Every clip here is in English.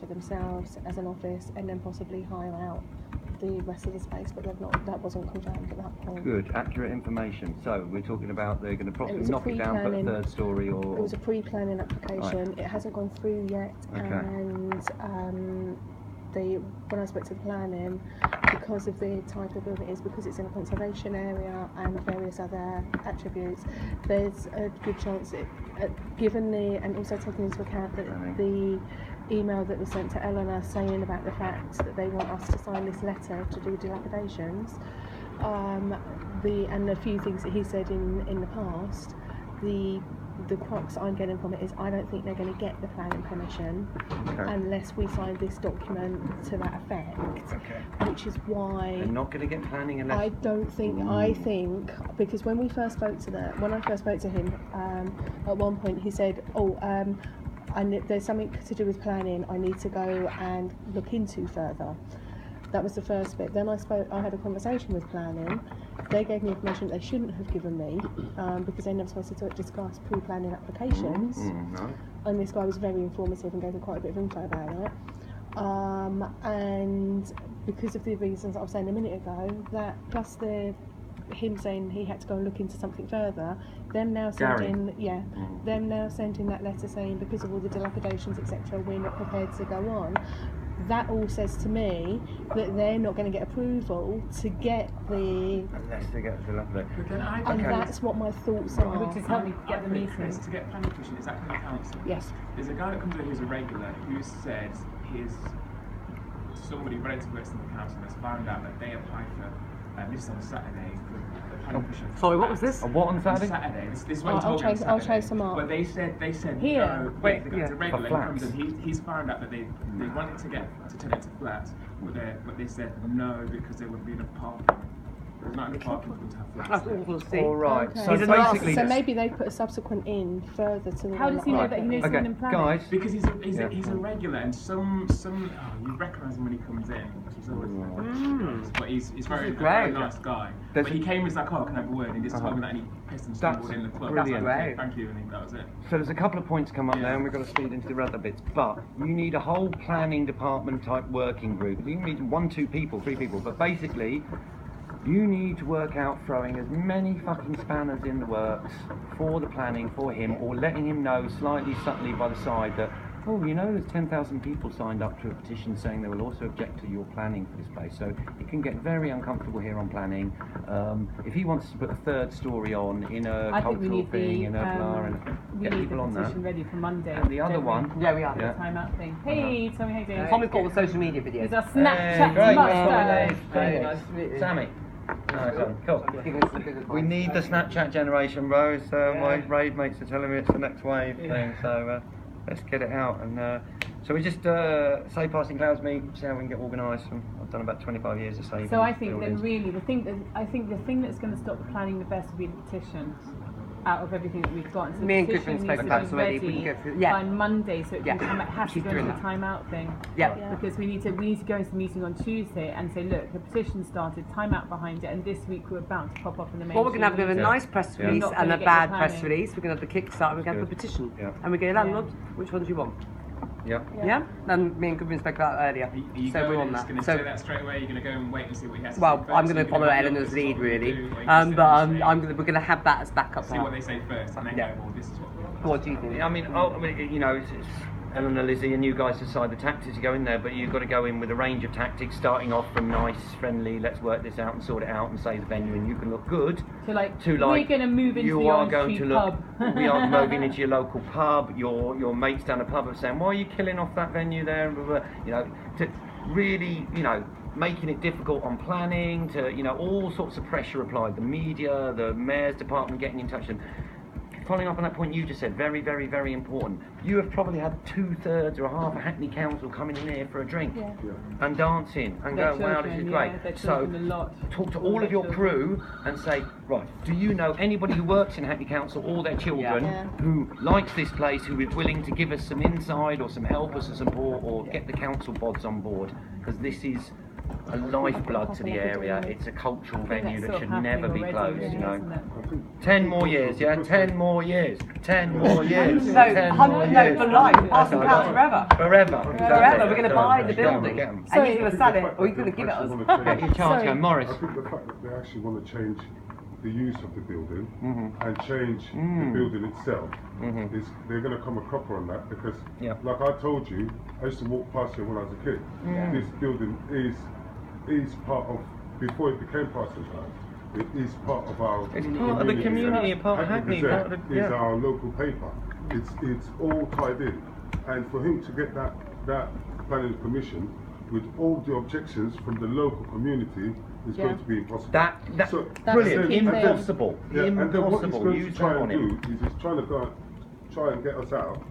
for themselves as an office, and then possibly hire out the rest of the space, but that wasn't confirmed at that point. Good, accurate information. So we're talking about they're going to probably knock it down, put a third story, or... It was a pre-planning application. Right. It hasn't gone through yet, and when I spoke to the planning, because of the type of building it is, because it's in a conservation area and various other attributes, there's a good chance given and also taking into account that the email that was sent to Eleanor saying about the fact that they want us to sign this letter to do dilapidations, and a few things that he said in the past, the crux I'm getting from it is I don't think they're going to get the planning permission unless we sign this document to that effect, which is why they're not going to get planning unless... I don't think. I think because when I first spoke to him, at one point he said, there's something to do with planning I need to go and look into further. That was the first bit. Then I had a conversation with planning. They gave me information they shouldn't have given me because they're never supposed to discuss pre-planning applications. And this guy was very informative and gave me quite a bit of info about it. And because of the reasons I was saying a minute ago, that plus him saying he had to go and look into something further, them now sending that letter saying because of all the dilapidations, etc., we're not prepared to go on. That all says to me that they're not going to get approval to get unless they get dilapidated. And that's what my thoughts are. Which is helping get the meeting. To get planning permission, is that from the council? Yes. There's a guy that comes in who's a regular who said somebody relative works in the council has found out that they applied for this on Saturday for the planning permission. Sorry, what was this? What on Saturday? Saturday. This is what he told me on Saturday. I'll chase them up. But they said here. No. Wait, it's a regular who comes in. He's found out that they wanted to turn it to flats, but they said no because there wouldn't be enough parking. There's not enough parking for them to have flats. That's awful to see. All right. Okay. So basically, so maybe they put a subsequent in further to the. How does he know that he knows someone in planning? Guys, because he's a regular, and some you recognise him when he comes in. He's always but he's very nice guy. But he came as like, can I have a word? And he just told me that and he pissed and stumbled in the club. Brilliant. Like, thank you, and that was it. So there's a couple of points come up there, and we've got to speed into the other bits. But you need a whole planning department type working group. You need 1, 2 people, 3 people. But basically, you need to work out throwing as many fucking spanners in the works for the planning for him, or letting him know slightly subtly by the side that, there's 10,000 people signed up to a petition saying they will also object to your planning for this place. So it can get very uncomfortable here on planning. If he wants to put a third story on in a cultural thing, in a blah, and get people on that. We need the petition ready for Monday. And the other one... Yeah, we are. The time-out thing. Hey, Tommy, how you doing? Tommy's got all the social media videos. There's our Snapchat mustache. Very nice to meet you. Sammy. Cool. We need the Snapchat generation, bro. So my raid mates are telling me it's the next wave thing. So let's get it out. And so we just say Passing Clouds meet, see how we can get organised. I've done about 25 years of saving. So I think that really the thing that's going to stop the planning the best will be the petition. Out of everything that we've got, so me and Goodwin spoke about already. We can go through. By Monday, so it can come. It has to go into the timeout thing. Because we need to go into the meeting on Tuesday and say, look, the petition started, timeout behind it, and this week we're about to pop up in the main. Well, we're going to have a nice press release and a bad press release. We're going to have the Kickstarter. We're going to have a petition, and we're going to landlord. Which one do you want? Yeah. And me and Goodwin spoke about that earlier. So we're on that. Going to say that straight away. You're going to go and wait and see what he has to say. Well, I'm going to follow Eleanor's lead really, but we're going to have that as backup. See what they say first, and then go. Well, this is what do you think? I mean, it's Eleanor, Lizzie, and you guys decide the tactics to go in there, but you've got to go in with a range of tactics, starting off from nice, friendly, let's work this out and sort it out and save the venue, and you can look good. To we're going to move into the on-street pub. We are moving into your local pub. Your mates down the pub are saying, why are you killing off that venue there? To really, making it difficult on planning, to all sorts of pressure applied. The media, the mayor's department getting in touch. And following up on that point you just said, very, very, very important. You have probably had 2/3 or half a Hackney Council coming in here for a drink and dancing and going, wow, this is great. So talk to all of your crew and say, right, do you know anybody who works in Hackney Council or their children who likes this place, who is willing to give us some insight or some help or some support or get the council bods on board? Because this is a lifeblood to the area. It's a cultural venue that should never be closed, you know. 10 more years, yeah? 10 more years. 10 more years. No, 10 more years. for life. Parson Counts forever. Forever. Forever. We're going to buy the building. And he's going to sell it, or he's going to give it us. You charge go, Morris. I think the fact that they actually want to change the use of the building and change the building itself is they're going to come a cropper on that, because like I told you, I used to walk past here when I was a kid. This building is part of, before it became Parsons House, it is part of our part of the community, part of Hackney, part of the, is our local paper. It's all tied in, and for him to get that planning permission with all the objections from the local community is going to be impossible. That's brilliant. Impossible. And then what he's Impossible. going to try and do is he's trying to try and get us out.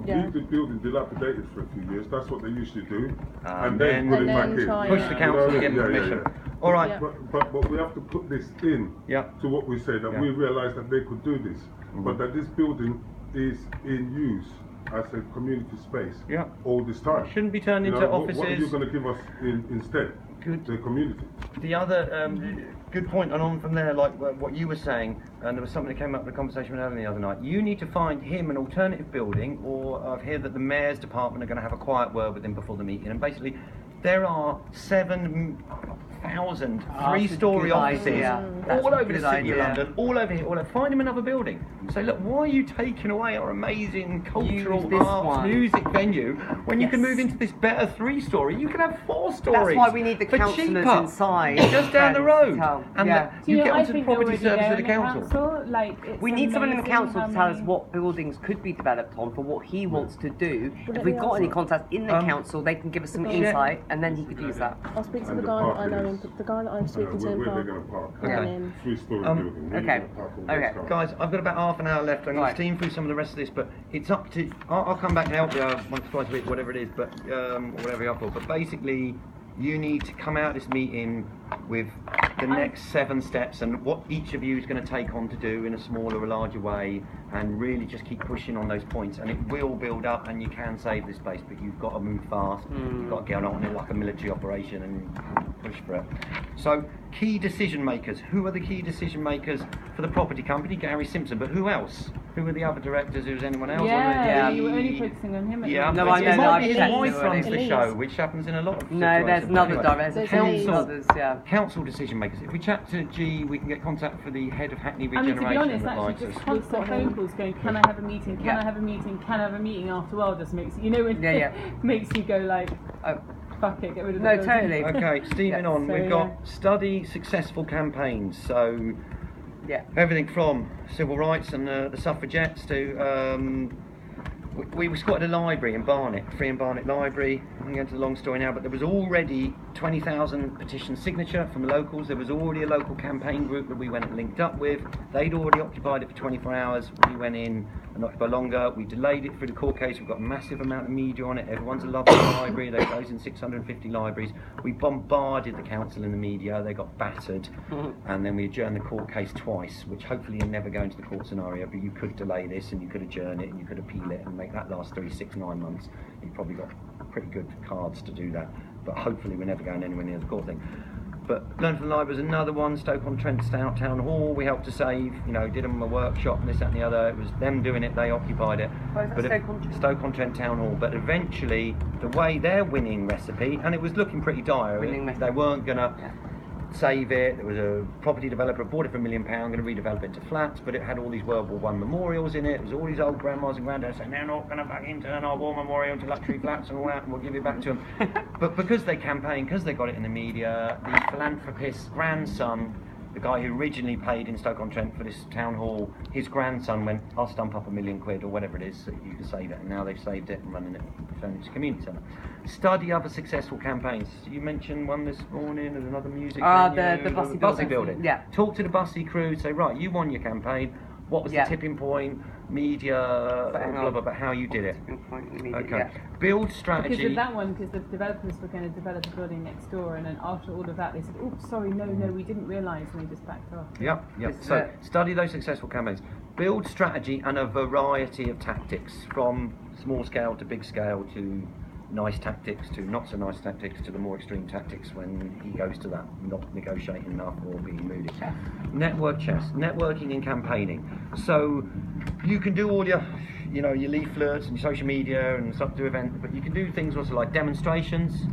Leave the building dilapidated for a few years. That's what they usually do, and then put it back in. Push the council to get permission. All right. But we have to put this in to what we say, that we realise that they could do this, but that this building is in use as a community space all this time. It shouldn't be turned into offices. What are you going to give us instead? The community. The other good point, and on from there, like what you were saying, and there was something that came up in the conversation we were having the other night. You need to find him an alternative building, or I've heard that the mayor's department are going to have a quiet word with him before the meeting, and basically there are 7,000 three-storey offices all over the city of London, all over here. Find him another building. Say, look, why are you taking away our amazing cultural arts music venue when you can move into this better 3-storey? You can have 4 stories. That's why we need the councillors inside, just down the road, and you get onto the think property service of the council. We need someone in the council to tell us what buildings could be developed on for what he wants to do. If we've got any contacts in the council, they can give us some insight, and then he could use that. I'll speak to the guy that I know, the guy that I'm speaking to in Where they're going to park. Okay. 3-storey building. Okay. Guys, I've got about half an hour left. I'm going to steam through some of the rest of this, but it's up to. I'll come back and help you once or twice a week, whatever it is, but or whatever you're up for. But basically, you need to come out of this meeting with the next 7 steps and what each of you is going to take on to do in a smaller or larger way, and really just keep pushing on those points, and it will build up, and you can save this space, but you've got to move fast. You've got to get on it like a military operation and push for it. So, key decision makers. Who are the key decision makers for the property company? Gary Simpson, but who else? Who are the other directors? Who's anyone else? You were only focusing on him. Yeah, no, I know. His wife runs the show, which happens in a lot of No, there's another director. Council decision makers. If we chat to G, we can get contact for the head of Hackney I mean, Regeneration. to be honest, actually, just constant phone calls going, can I have a meeting? Can I have a meeting? Can I have a meeting? After a while, just makes makes you go like, oh, fuck it, get rid of the building. Totally. Okay, steaming on. We've got study successful campaigns. So everything from civil rights and the suffragettes to. We squatted a library in Barnet, Free and Barnet Library. I'm going to go into the long story now, but there was already 20,000 petition signature from the locals. There was already a local campaign group that we went and linked up with. They'd already occupied it for 24 hours. We went in and occupied longer. We delayed it through the court case. We've got a massive amount of media on it. Everyone's a lovely library. They close in 650 libraries. We bombarded the council and the media. They got battered. And then we adjourned the court case twice, which hopefully you'll never go into the court scenario, but you could delay this and you could adjourn it and you could appeal it and make that last 3, 6, 9 months. You've probably got pretty good cards to do that, but hopefully we're never going anywhere near the court thing. But Learn from the Library was another one. Stoke-on-Trent Town Hall, we helped to save, did them a workshop and this, that and the other. It was them doing it, they occupied it. Stoke-on-Trent Town Hall, but eventually the way their winning recipe, and it was looking pretty dire, they weren't going to save it. There was a property developer bought it for £1 million, going to redevelop it into flats, but it had all these World War I memorials in it. It was all these old grandmas and granddads saying they're not going to fucking turn our war memorial into luxury flats and all that, and we'll give it back to them. But because they campaigned, because they got it in the media, the philanthropist's grandson, the guy who originally paid in Stoke-on-Trent for this town hall, his grandson went, I'll stump up £1 million or whatever it is so you can save it, and now they've saved it and running it, turned it to a community centre. Study other successful campaigns. You mentioned one this morning, there's another music venue, the Bussy building. Yeah. Talk to the Bussy crew, say, right, you won your campaign, what was the tipping point, media, blah, blah, blah, how you did it. Okay. Build strategy. Because of that one, because the developers were going to develop a building next door, and then after all of that, they said, oh, sorry, no, we didn't realise, and they just backed off. Yep. So, study those successful campaigns. Build strategy and a variety of tactics, from small scale to big scale to nice tactics to not so nice tactics to the more extreme tactics when he goes to that not negotiating enough or being moody. Network chess, networking and campaigning. So you can do all your your leaflets and your social media and stuff to events, but you can do things also like demonstrations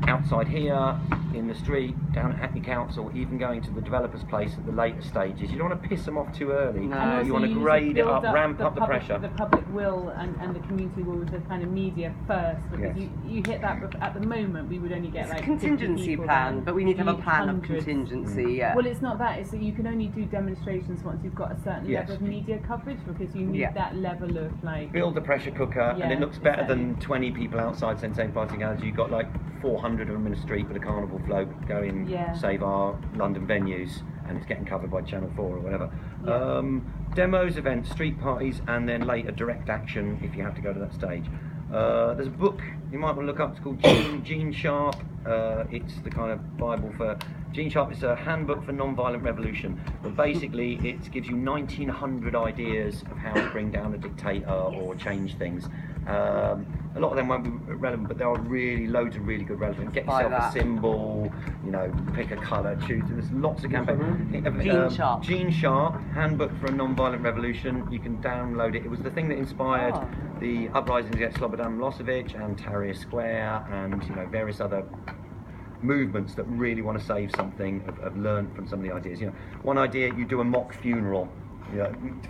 outside here, in the street, down at Hackney Council, even going to the developer's place at the later stages. You don't want to piss them off too early. No. You want to grade it up, ramp up the pressure. The public will and the community will with the kind of media first, because you hit that at the moment we would only get like a contingency plan, but we need to have a plan of contingency. Yeah. Well, it's not that. It's that you can only do demonstrations once you've got a certain level of media coverage, because you need that level of like build the pressure cooker, and it looks better than 20 people outside St Party Gallery. You've got like 400 of them in the street with a carnival float going save our London venues, and it's getting covered by Channel 4 or whatever. Demos, events, street parties, and then later direct action if you have to go to that stage. There's a book you might want to look up. It's called Gene Sharp. It's the kind of Bible for Gene Sharp. It's a handbook for non-violent revolution, but basically it gives you 1900 ideas of how to bring down a dictator or change things. A lot of them won't be relevant, but there are really loads of really good relevant. Get yourself a symbol, pick a colour, choose. There's lots of campaigns. Gene Sharp, Handbook for a Non-Violent Revolution. You can download it. It was the thing that inspired the uprisings against Slobodan Milosevic and Tahrir Square, and various other movements that really want to save something, have learned from some of the ideas. One idea, you do a mock funeral.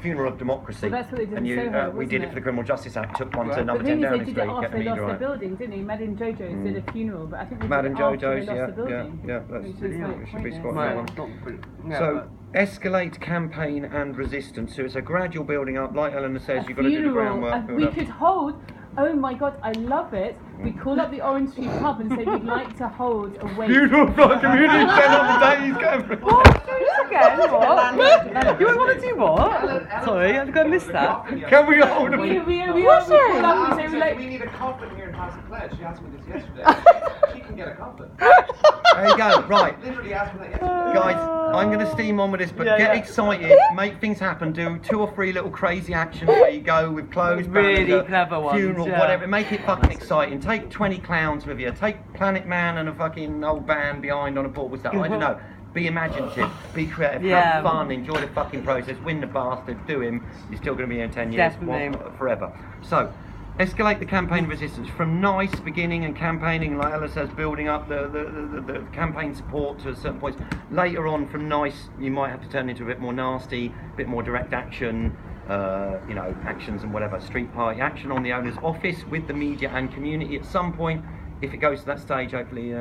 Funeral of democracy. Well, that's what they did in Soho, we did it for the Criminal Justice Act, took one to but number 10 Downing Street. They lost their building, didn't they? Madame Jojo's did a funeral, but I think they Madame did it after Jojo's, they lost the building. We should be spotting that one. So, escalate campaign and resistance. So it's a gradual building up, like Eleanor says, you've got to do the groundwork. We could hold, oh my god, I love it. We call up the Orange Street pub and say we'd like to hold a wake. Funeral for community 10 on the days, Cameron. What? Again, what? You want to do what? Sorry, I'm going to miss that. Can we hold a we need a coffin here in House of Pledge. She asked me this yesterday. She can get a coffin. There you go, right. Literally asked me that yesterday. Guys, I'm going to steam on with this, but get excited, make things happen, do 2 or 3 little crazy actions where you go with clothes, really clever ones, funeral, whatever, make it fucking exciting. Take 20 clowns with you, take Planet Man and a fucking old band behind on a portable stuff, I don't know. Be imaginative, be creative, have fun, enjoy the fucking process, win the bastard, do him, you're still going to be here in 10 years, forever. So, escalate the campaign resistance from nice beginning and campaigning, like Ella says, building up the campaign support to a certain point. Later on, from nice, you might have to turn into a bit more nasty, a bit more direct action, actions and whatever, street party action on the owner's office with the media and community at some point. If it goes to that stage, hopefully,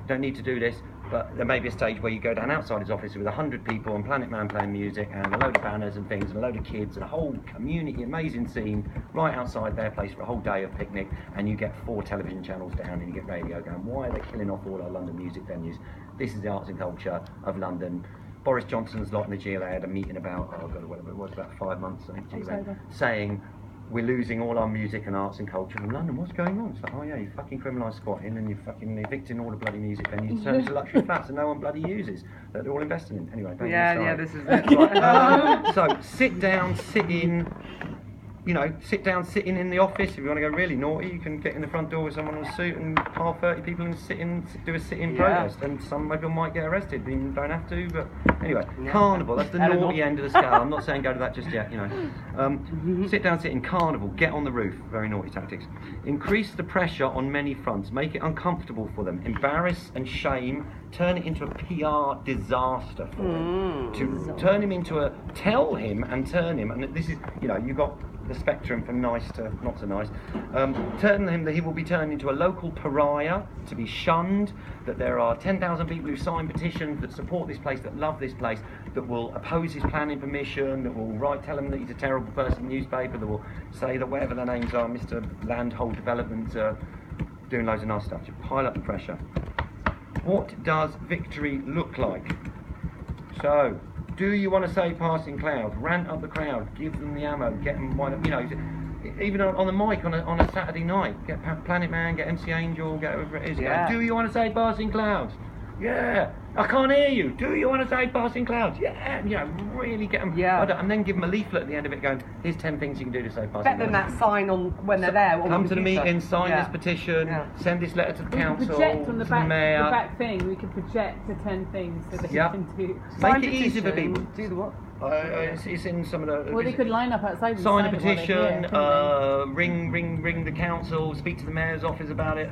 don't need to do this, but there may be a stage where you go down outside his office with 100 people and Planet Man playing music and a load of banners and things and a load of kids and a whole community, amazing scene right outside their place for a whole day of picnic, and you get 4 television channels down and you get radio going, why are they killing off all our London music venues? This is the arts and culture of London. Boris Johnson's lot in the GLA had a meeting about, whatever it was, about 5 months, I think, saying, we're losing all our music and arts and culture in London. What's going on? It's like, oh yeah, you fucking criminalised squatting and you're fucking evicting all the bloody music venues, turn into luxury flats that no one bloody uses, that they're all investing in. Anyway, don't this is it. So sit down, sit in. Sit down, sitting in the office. If you want to go really naughty, you can get in the front door with someone in a suit and half 30 people and do a sit-in protest. And some people might get arrested, but you don't have to. But anyway, Carnival, that's the naughty end of the scale. I'm not saying go to that just yet, Sit down, sit in, Carnival, get on the roof. Very naughty tactics. Increase the pressure on many fronts. Make it uncomfortable for them. Embarrass and shame. Turn it into a PR disaster for him. To turn him into tell him and turn him. And this is, you've got the spectrum from nice to not so nice. Turn him that he will be turned into a local pariah, to be shunned, that there are 10,000 people who sign petitions that support this place, that love this place, that will oppose his planning permission, that will tell him that he's a terrible person in the newspaper, that will say that whatever their names are, Mr. Landhold Development, doing loads of nice stuff, to pile up the pressure. What does victory look like? So, do you want to say passing clouds? Rant up the crowd, give them the ammo, get them, even on the mic on a Saturday night, get Planet Man, get MC Angel, get whoever it is. Do you want to say passing clouds? Yeah. I can't hear you. Do you want to say passing clouds? Yeah. You know, really get them. Yeah. And then give them a leaflet at the end of it going, here's 10 things you can do to save passing Better than clouds. that sign on when they're there. Come to the meeting, sign this petition, send this letter to the council, project on the to the mayor. the back thing. We can project the 10 things so that you can do. Make it easy for people. Do the what? It's in some of the. Well, they could line up outside. Sign a petition. Ring the council. Speak to the mayor's office about it.